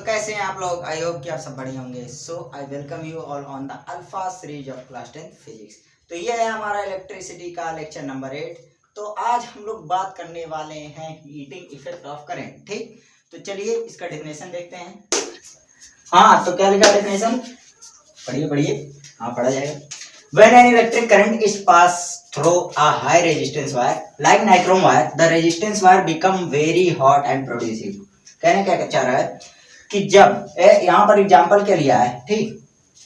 तो कैसे हैं आप लोग। आई होप कि आप सब बढ़िया होंगे। So I welcome you all on the alpha series of class 10 physics. तो ये है हमारा इलेक्ट्रिसिटी का लेक्चर नंबर 8। तो आज हम लोग बात करने वाले हैं हीटिंग इफेक्ट ऑफ करंट। ठीक, तो चलिए इसका डेफिनेशन देखते हैं। हाँ, तो क्या लिखा डेफिनेशन, पढ़िए पढ़िए। हाँ, पढ़ा जाएगा। When an electric current is passed through a high resistance wire like nichrome wire, the resistance wire become very hot and producive। कहने क्या चाह रहा है कि जब यहाँ पर एग्जांपल क्या लिया है, ठीक,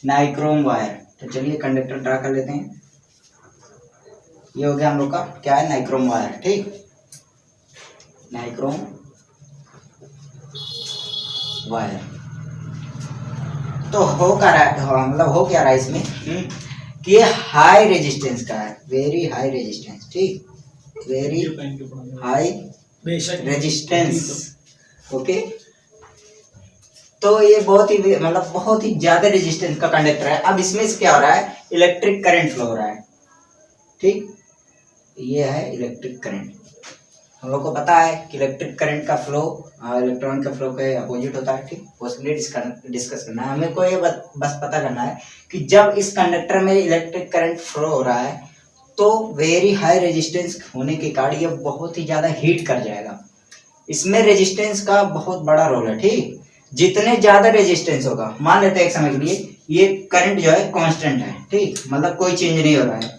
नाइक्रोम वायर। तो चलिए कंडक्टर ड्रा कर लेते हैं। ये हो गया हम लोग का क्या है, नाइक्रोम वायर। ठीक, नाइक्रोम वायर। तो हो क्या रहा है, मतलब हो क्या रहा है इसमें कि ये हाई रेजिस्टेंस का है, वेरी हाई रेजिस्टेंस। ठीक, वेरी हाई रेजिस्टेंस। ओके, तो ये बहुत ही मतलब बहुत ही ज्यादा रेजिस्टेंस का कंडक्टर है। अब इसमें से क्या हो रहा है, इलेक्ट्रिक करंट फ्लो हो रहा है। ठीक, ये है इलेक्ट्रिक करंट। हम लोग को पता है कि इलेक्ट्रिक करंट का फ्लो इलेक्ट्रॉन का फ्लो के अपोजिट होता है। ठीक, उसके डिस्कस करना है हमें को। ये बस पता करना है कि जब इस कंडक्टर में इलेक्ट्रिक करंट फ्लो हो रहा है तो वेरी हाई रेजिस्टेंस होने के कारण ये बहुत ही ज्यादा हीट कर जाएगा। इसमें रेजिस्टेंस का बहुत बड़ा रोल है। ठीक, जितने ज्यादा रेजिस्टेंस होगा, मान लेते हैं एक समय के लिए ये करंट जो है कांस्टेंट है। ठीक, मतलब कोई चेंज नहीं हो रहा है।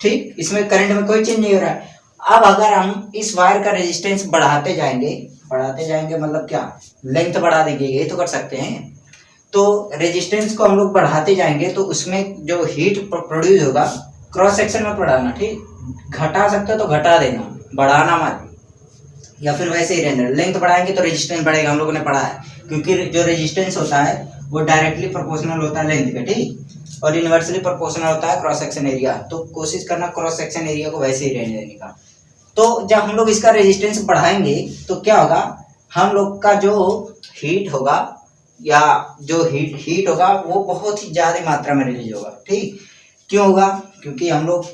ठीक, इसमें करंट में कोई चेंज नहीं हो रहा है। अब अगर हम इस वायर का रेजिस्टेंस बढ़ाते जाएंगे मतलब क्या, लेंथ बढ़ा देंगे, ये तो कर सकते हैं। तो रेजिस्टेंस को हम लोग बढ़ाते जाएंगे तो उसमें जो हीट प्रोड्यूस होगा, क्रॉस सेक्शन में बढ़ाना। ठीक, घटा सकते हो तो घटा देना, बढ़ाना मत, या फिर वैसे ही रहने। लेंथ बढ़ाएंगे तो रेजिस्टेंस बढ़ेगा, हम लोगों ने पढ़ा है, क्योंकि जो रेजिस्टेंस होता है वो डायरेक्टली प्रोपोर्शनल होता है लेंथ के। ठीक, और इनवर्सली प्रोपोर्शनल होता है क्रॉस सेक्शन एरिया। तो कोशिश करना क्रॉस सेक्शन एरिया को वैसे ही रहने देने का। तो जब हम लोग इसका रेजिस्टेंस बढ़ाएंगे तो क्या होगा, हम लोग का जो हीट होगा या जो हीट होगा वो बहुत ही ज्यादा मात्रा में रिलीज होगा। ठीक, क्यों होगा, क्योंकि हम लोग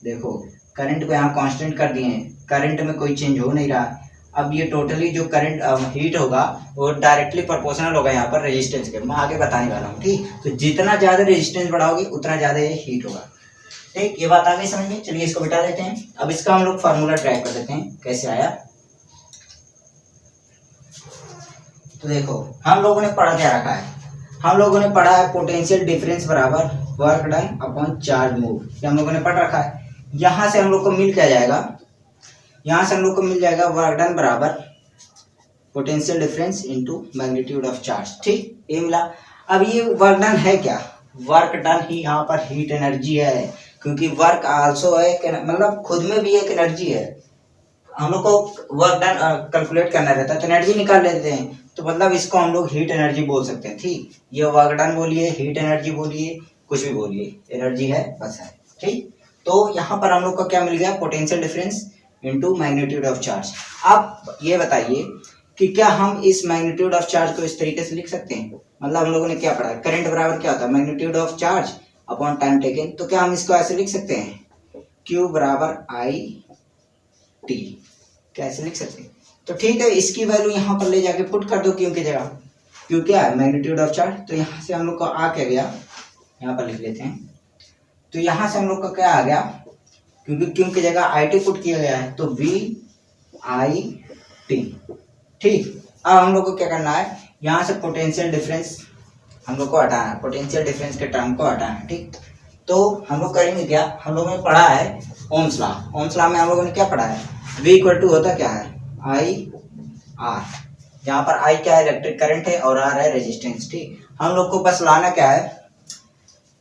देखो करंट को यहाँ कांस्टेंट कर दिए हैं, करंट में कोई चेंज हो नहीं रहा। अब ये टोटली जो करंट हीट होगा वो डायरेक्टली प्रोपोर्शनल होगा यहाँ पर रेजिस्टेंस के। मैं आगे बताने वाला हूँ। ठीक, तो जितना ज्यादा रेजिस्टेंस बढ़ाओगे उतना ज्यादा ये हीट होगा। ठीक, ये बात आ गई समझ में। चलिए इसको बिठा देते हैं। अब इसका हम लोग फार्मूला ट्राई कर देते हैं कैसे आया। तो देखो हम लोगों ने पढ़ा क्या रखा है, हम लोगों ने पढ़ा है पोटेंशियल डिफरेंस बराबर work done upon charge move. ये हम लोगों ने पढ़ रखा है। यहाँ से हम लोग को मिल क्या जाएगा, यहाँ से हम लोग को मिल जाएगा वर्क डन बराबर potential difference into magnitude of charge. ठीक, ये मिला। अब ये वर्क डन है क्या, वर्क डन ही यहाँ पर हीट एनर्जी है, क्योंकि वर्क आल्सो है, मतलब खुद में भी एक एनर्जी है। हम लोग को वर्क डन कैलकुलेट करना रहता है तो एनर्जी निकाल लेते हैं, तो मतलब इसको हम लोग हीट एनर्जी बोल सकते हैं। ठीक, ये वर्क डन बोलिए, हीट एनर्जी बोलिए, कुछ भी बोलिए, एनर्जी है बस है। ठीक, तो यहाँ पर हम लोग को क्या मिल गया, potential difference into magnitude of charge. अब ये बताइए कि क्या हम इस मैग्नीट्यूड ऑफ चार्ज को इस तरीके से लिख सकते हैं, मतलब हम लोगों ने क्या पढ़ा, करंट बराबर क्या होता है, magnitude of charge upon time taken. तो क्या हम इसको ऐसे लिख सकते हैं, Q बराबर आई टी, कैसे लिख सकते हैं। तो ठीक है, इसकी वैल्यू यहाँ पर ले जाके पुट कर दो Q की जगह। Q क्या है, मैग्नीट्यूड ऑफ चार्ज। तो यहाँ से हम लोग को आ क्या गया, यहाँ पर लिख लेते हैं। तो यहाँ से हम लोग का क्या आ गया, क्योंकि Q की जगह आई टी पुट किया गया है तो V आई टी। ठीक, अब हम लोग को क्या करना है, यहाँ से पोटेंशियल डिफरेंस हम लोग को हटाना है, पोटेंशियल डिफरेंस के टर्म को हटाना है। ठीक, तो हम लोग करेंगे क्या, हम लोगों ने पढ़ा है ओम्स लॉ। ओम्स लॉ में हम लोगों ने क्या पढ़ा है, V इक्वल टू होता क्या है, आई आर। यहाँ पर I क्या है, इलेक्ट्रिक करंट है, और R है रेजिस्टेंस। ठीक, हम लोग को बस लाना क्या है,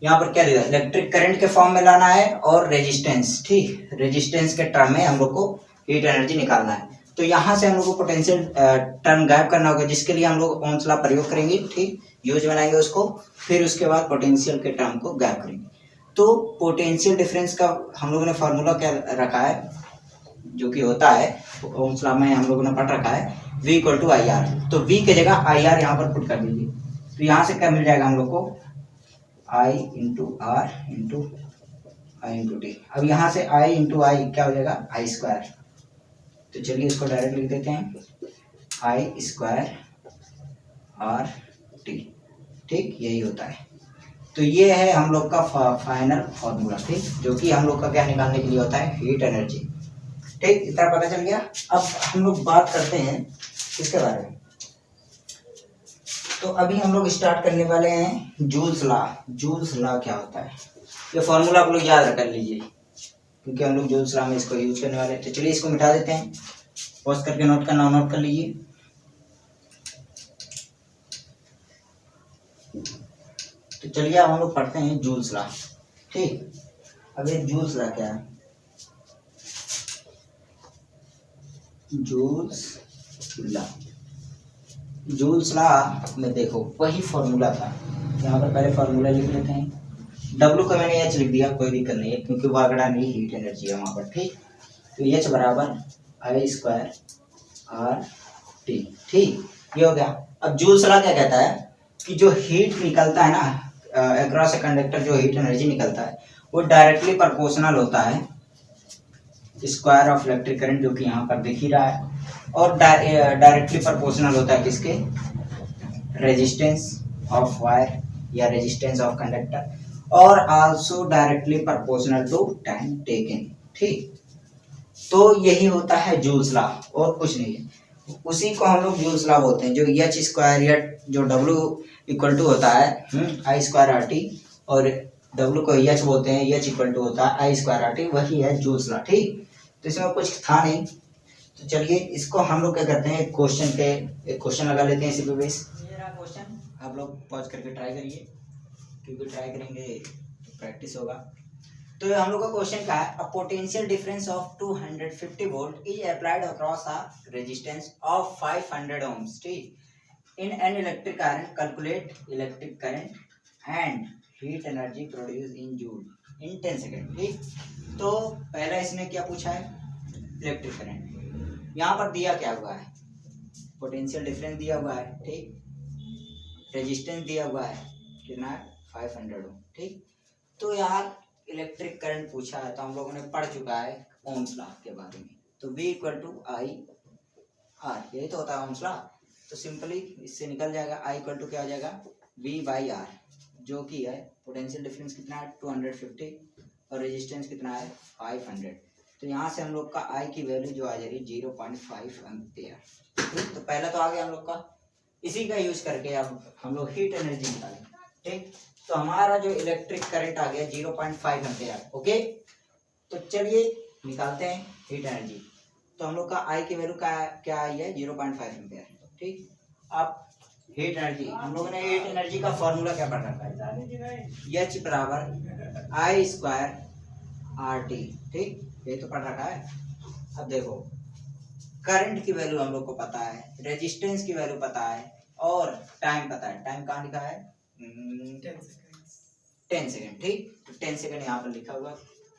यहाँ पर क्या लिखा, इलेक्ट्रिक करंट के फॉर्म में लाना है और रेजिस्टेंस। ठीक, रेजिस्टेंस के टर्म में हम लोग को हीट एनर्जी निकालना है। तो यहाँ से हम लोग को पोटेंशियल टर्म गायब करना होगा, जिसके लिए हम लोग ओम्स लॉ प्रयोग करेंगे। ठीक, यूज बनाएंगे उसको, फिर उसके बाद पोटेंशियल के टर्म को गायब करेंगे। तो पोटेंशियल डिफरेंस का हम लोगों ने फार्मूला क्या रखा है, जो कि होता है ओम्स लॉ में हम लोगों ने पढ़ रखा है, V equal to I R. तो V की जगह आई आर यहाँ पर पुट कर दीजिए। तो यहाँ से क्या मिल जाएगा हम लोग को, I into R into I into T. अब यहाँ से I इंटू आई क्या हो जाएगा, आई स्क्वायर। तो चलिए इसको डायरेक्ट लिख देते हैं, आई स्क्वायर आर टी, ठीक, यही होता है। तो ये है हम लोग का फाइनल फॉर्मूला, ठीक, जो कि हम लोग का क्या निकालने के लिए होता है, हीट एनर्जी, ठीक, इतना पता चल गया। अब हम लोग बात करते हैं इसके बारे में। तो अभी हम लोग स्टार्ट करने वाले हैं जूल्स लॉ। जूल्स लॉ क्या होता है, ये फॉर्मूला आप लोग याद कर लीजिए, क्योंकि हम लोग जूल्स लॉ में इसको यूज करने वाले हैं। तो चलिए इसको मिटा देते हैं, पॉज करके नोट करना, नोट कर लीजिए। तो चलिए अब हम लोग पढ़ते हैं जूल्स लॉ, ठीक। अब ये जूल्स लॉ क्या है, जूल्स लॉ, जूल्स लॉ में देखो वही फॉर्मूला था, यहाँ पर पहले फॉर्मूला लिख लेते हैं। W को मैंने एच लिख दिया, कोई दिक्कत नहीं है, क्योंकि वर्क डन ही हीट एनर्जी है वहाँ पर, ठीक। तो एच बराबर आई स्क्वायर आर टी, ठीक, ये हो गया। अब जूल्स लॉ क्या कहता है कि जो हीट निकलता है ना अक्रॉस ए कंडक्टर, जो हीट एनर्जी निकलता है वो डायरेक्टली प्रोपोर्शनल होता है स्क्वायर ऑफ इलेक्ट्रिक करंट, जो कि यहाँ पर दिख ही रहा है, और डायरेक्टली प्रोपोर्शनल होता है किसके, रेजिस्टेंस ऑफ वायर या रेजिस्टेंस ऑफ कंडक्टर, और also directly proportional to time taken, ठीक। तो यही होता है जूल्स लॉ, और कुछ नहीं है। उसी को हम लोग जूल्स लॉ बोलते हैं, जो एच स्क्वायर या जो डब्ल्यू इक्वल टू होता है आई स्क्वायर आर टी, और डब्ल्यू को एच बोलते हैं, एच इक्वल टू होता है आई स्क्वायर आर टी, वही है जूल्स लॉ, ठीक। तो इसमें कुछ था नहीं, तो चलिए इसको हम लोग क्या करते हैं, एक क्वेश्चन लगा लेते हैं इसी पे बेस। ये रहा क्वेश्चन, आप लोग पॉज करके ट्राई करिए, क्योंकि ट्राई करेंगे तो प्रैक्टिस होगा। तो हम लोग का क्वेश्चन क्या है, a potential difference of 250 volt is applied across a resistance of 500 ohms, ठीक, in an electric iron, calculate electric current and heat energy produce in joule in 10 second, ठीक। तो पहला इसने क्या पूछा है, इलेक्ट्रिक करंट, यहाँ पर दिया क्या हुआ है, पोटेंशियल डिफरेंस दिया हुआ है, ठीक, रेजिस्टेंस दिया हुआ है कितना है 500 ओम, ठीक। तो यार इलेक्ट्रिक करंट पूछा है, तो हम लोगों ने पढ़ चुका है ओम्स लॉ के बारे में, तो V equal to I R, यही तो होता है ओम्स लॉ। तो सिंपली इससे निकल जाएगा, I इक्वल टू क्या हो जाएगा, V बाई आर, जो कि है पोटेंशियल डिफरेंस कितना है 250 और रेजिस्टेंस कितना है 500। तो यहाँ से हम लोग का I की वैल्यू जो आ जाएगी 0.5 एम्पियर, ठीक। तो पहला तो आ गया हम लोग का, इसी का यूज करके अब हम लोग हीट एनर्जी निकालेंगे, ठीक। तो हमारा जो इलेक्ट्रिक करंट आ गया 0.5 एम्पियर, ओके। तो चलिए निकालते हैं हीट एनर्जी। तो हम लोग का आई की वैल्यू क्या आई है 0.5 एम्पियर, ठीक। अब हीट एनर्जी, हम लोगों ने हीट एनर्जी का फॉर्मूला क्या पढ़ रखा है, एच बराबर आई स्क्वायर आर टी, ठीक, ये तो पढ़ रखा है। अब देखो करंट की वैल्यू हम लोग को पता है, रेजिस्टेंस की वैल्यू पता है, और टाइम पता है। टाइम कहाँ लिखा है, 10 सेकेंड, ठीक। तो 10 सेकेंड यहाँ पर लिखा हुआ,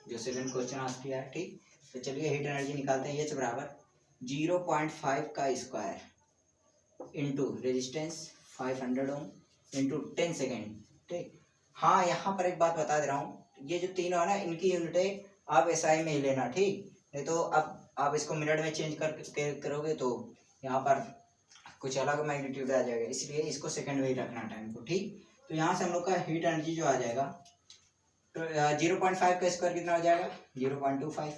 जो सेकंड क्वेश्चन आस्क किया है, ठीक। तो चलिए हीट एनर्जी निकालते हैं, एच बराबर 0.5 का square into resistance 500 ohm into 10 second, ठीक। हाँ यहाँ पर एक बात बता दे रहा हूँ, ये जो तीनों है ना, इनकी यूनिटें आप एसआई में ही लेना, ठीक, नहीं तो अब आप इसको मिनट में चेंज करोगे तो यहाँ पर कुछ अलग मैग्नीट्यूड आ जाएगा, इसलिए इसको सेकंड में ही रखना टाइम को, ठीक। तो यहाँ से हम लोग का हीट एनर्जी जो आ जाएगा, तो 0.5 का स्क्वायर कितना हो जाएगा 0.25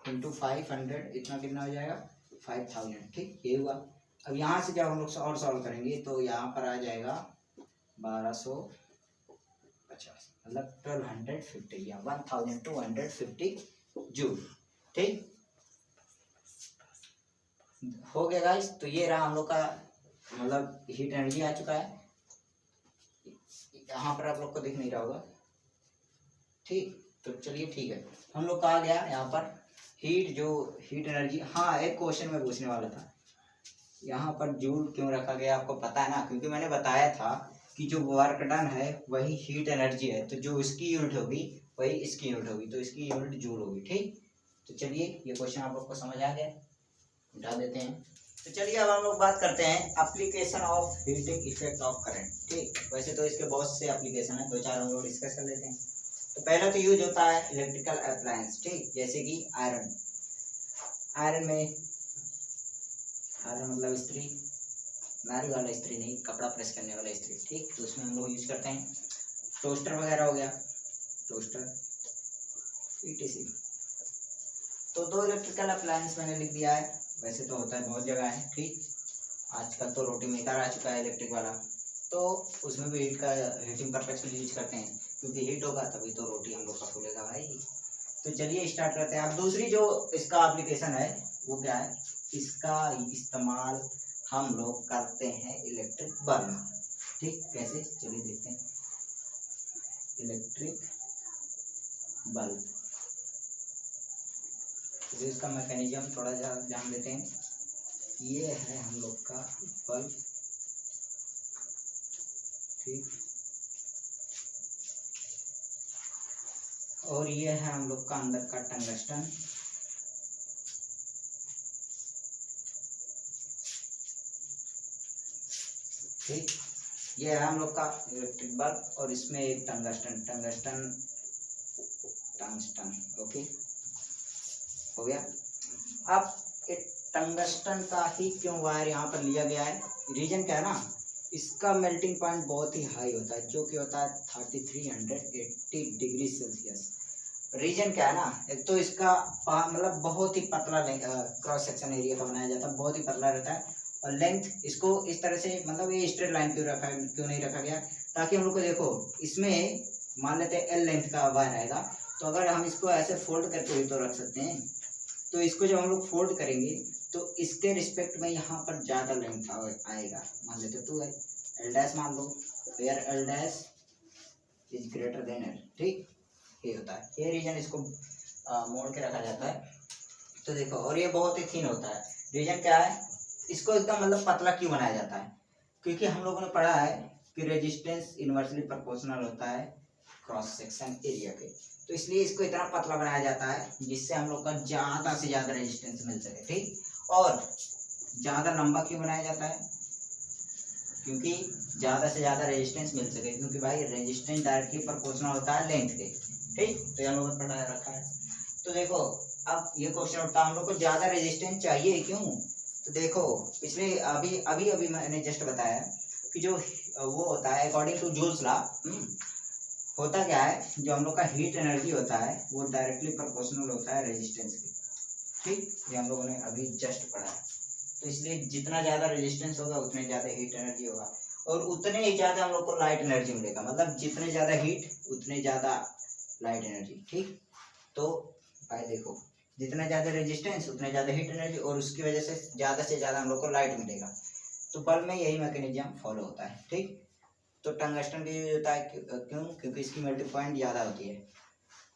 इंटू 500, इतना कितना हो जाएगा 5000, ठीक, ये हुआ। अब यहाँ से जब हम लोग और सॉल्व करेंगे तो यहाँ पर आ जाएगा 1250, मतलब 1250 या 1250 जूल, ठीक, हो गया गाइस। तो ये रहा हम लोग का, मतलब हीट एनर्जी आ चुका है, यहाँ पर आप लोग को दिख नहीं रहा होगा, ठीक। तो चलिए ठीक है, हम लोग का आ गया यहाँ पर हीट एनर्जी। हाँ एक क्वेश्चन में पूछने वाला था, यहाँ पर जूल क्यों रखा गया आपको पता है ना, क्योंकि मैंने बताया था कि जो वर्क डन है वही हीट एनर्जी है, तो जो इसकी यूनिट होगी वही इसकी यूनिट होगी, तो इसकी यूनिट जूल होगी, ठीक। तो चलिए ये क्वेश्चन आप लोग को समझ आ गया, उठा देते हैं। तो चलिए अब हम लोग बात करते हैं application of heating effect of current, ठीक। वैसे तो इसके बहुत से एप्लीकेशन है, 2-4 हम लोग डिस्कस कर लेते हैं। तो पहला तो यूज होता है इलेक्ट्रिकल अप्लायंस, ठीक, जैसे कि आयरन में थाल मतलब इस्त्री, नारी वाला इस्त्री नहीं, कपड़ा प्रेस करने वाला इस्त्री, ठीक। तो उसमें हम लोग यूज करते हैं। टोस्टर वगैरह हो गया, टोस्टर ETC। तो 2 इलेक्ट्रिकल अप्लायंस मैंने लिख दिया है, वैसे तो होता है बहुत जगह है, ठीक। आजकल तो रोटी मेकर आ चुका है इलेक्ट्रिक वाला, तो उसमें भी हीटिंग पर्पज के लिए यूज करते हैं, क्योंकि हीट होगा तभी तो रोटी हम लोग का फूलेगा भाई। तो चलिए स्टार्ट करते हैं। अब दूसरी जो इसका एप्लीकेशन है वो क्या है, इसका इस्तेमाल हम लोग करते हैं इलेक्ट्रिक बल्ब, ठीक। कैसे, चलिए देखते हैं। इलेक्ट्रिक बल्ब, तो इसका मैकेनिज्म थोड़ा सा जान लेते हैं। ये है हम लोग का बल्ब, ठीक। और ये है हम लोग का अंदर का टंगस्टन, ठीक। ये है हम लोग का इलेक्ट्रिक बल्ब, और इसमें एक टंगस्टन, ओके, हो गया। अब एक टंगस्टन का ही क्यों वायर यहाँ पर लिया गया है, रीजन क्या है ना, इसका मेल्टिंग पॉइंट बहुत ही हाई होता है, जो कि होता है 3380 डिग्री सेल्सियस। रीजन क्या है ना, एक तो इसका मतलब बहुत ही पतला क्रॉस सेक्शन एरिया का बनाया जाता है, बहुत ही पतला रहता है। और लेंथ इसको इस तरह से, मतलब ये स्ट्रेट लाइन क्यों नहीं रखा गया, ताकि हम लोग को देखो इसमें मान लेते हैं L लेंथ का वायर आएगा, तो अगर हम इसको ऐसे फोल्ड करके भी तो रख सकते हैं। तो इसको जब हम लोग फोल्ड करेंगे तो इसके रिस्पेक्ट में यहाँ पर ज़्यादा लेंथ आएगा। मान लेते 2L डैश मान लो, where L dash is greater than L, ठीक। ये होता है, ये रीजन इसको मोड़ के रखा जाता है। तो देखो, और ये बहुत ही थिन होता है। रीजन क्या है, इसको एकदम मतलब पतला क्यों बनाया जाता है, क्योंकि हम लोगों ने पढ़ा है कि रेजिस्टेंस इनवर्सली प्रोपोर्शनल होता है क्रॉस सेक्शन एरिया के। तो इसलिए इसको इतना पतला बनाया जाता है जिससे हम लोग का ज़्यादा से ज़्यादा रेजिस्टेंस मिल सके, ठीक। और ज़्यादा लंबा क्यों बनाया जाता है, क्योंकि ज़्यादा से ज़्यादा रेजिस्टेंस मिल सके, क्योंकि भाई रेजिस्टेंस डायरेक्टली प्रोपोर्शनल होता है लेंथ के, ठीक। तो हम लोगों ने पढ़ा रखा है। तो देखो, अब ये क्वेश्चन उठता है, हम लोग को ज़्यादा रेजिस्टेंस चाहिए क्यों। तो देखो, पिछले अभी मैंने जस्ट बताया कि जो वो होता है अकॉर्डिंग टू जूल्स लॉ, होता क्या है, जो हम लोग का हीट एनर्जी होता है वो डायरेक्टली प्रोपोर्शनल होता है रेजिस्टेंस के, ठीक। ये हम लोगों ने अभी जस्ट पढ़ा है। तो इसलिए जितना ज़्यादा रेजिस्टेंस होगा उतने ज़्यादा हीट एनर्जी होगा, और उतने ही ज़्यादा हम लोग को लाइट एनर्जी मिलेगा। मतलब जितने ज़्यादा हीट उतने ज़्यादा लाइट एनर्जी, ठीक। तो भाई देखो, जितना ज़्यादा रेजिस्टेंस उतने ज़्यादा हीट एनर्जी, और उसकी वजह से ज़्यादा हम लोग को लाइट मिलेगा। तो बल्ब में यही मैकेनिज्म फॉलो होता है, ठीक। तो टंगस्टन भी यूज होता है, क्यों, क्योंकि इसकी मेल्टिंग पॉइंट ज़्यादा होती है।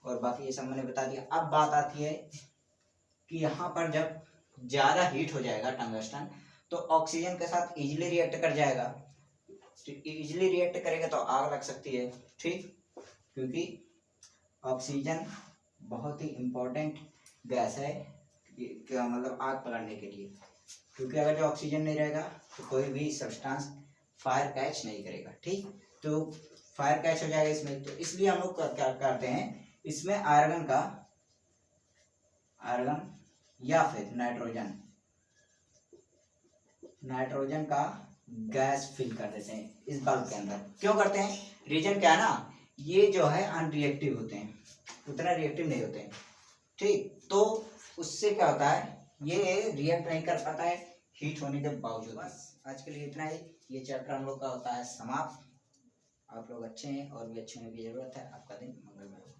और बाकी ये सब मैंने बता दिया। अब बात आती है कि यहाँ पर जब ज़्यादा हीट हो जाएगा टंगस्टन, तो ऑक्सीजन के साथ इजीली रिएक्ट कर जाएगा। तो इजीली रिएक्ट करेगा तो आग लग सकती है, ठीक। क्योंकि ऑक्सीजन बहुत ही इम्पोर्टेंट गैस है क्या, मतलब आग पकड़ने के लिए। क्योंकि अगर जो ऑक्सीजन नहीं रहेगा तो कोई भी सब्सटेंस फायर कैच नहीं करेगा, ठीक। तो फायर कैच हो जाएगा इसमें। तो इसलिए हम लोग क्या करते हैं, इसमें आर्गन या फिर नाइट्रोजन का गैस फिल कर देते हैं इस बल्ब के अंदर। क्यों करते हैं, रीजन क्या है ना, ये जो है अनरिएक्टिव होते हैं, उतना रिएक्टिव नहीं होते हैं, ठीक। तो उससे क्या होता है, ये रिएक्ट नहीं कर पाता है हीट होने के बावजूद। बस आज के लिए इतना ही। ये चैप्टर हम लोग का होता है समाप्त। आप लोग अच्छे हैं और भी अच्छे होने की ज़रूरत है। आपका दिन मंगलमय हो।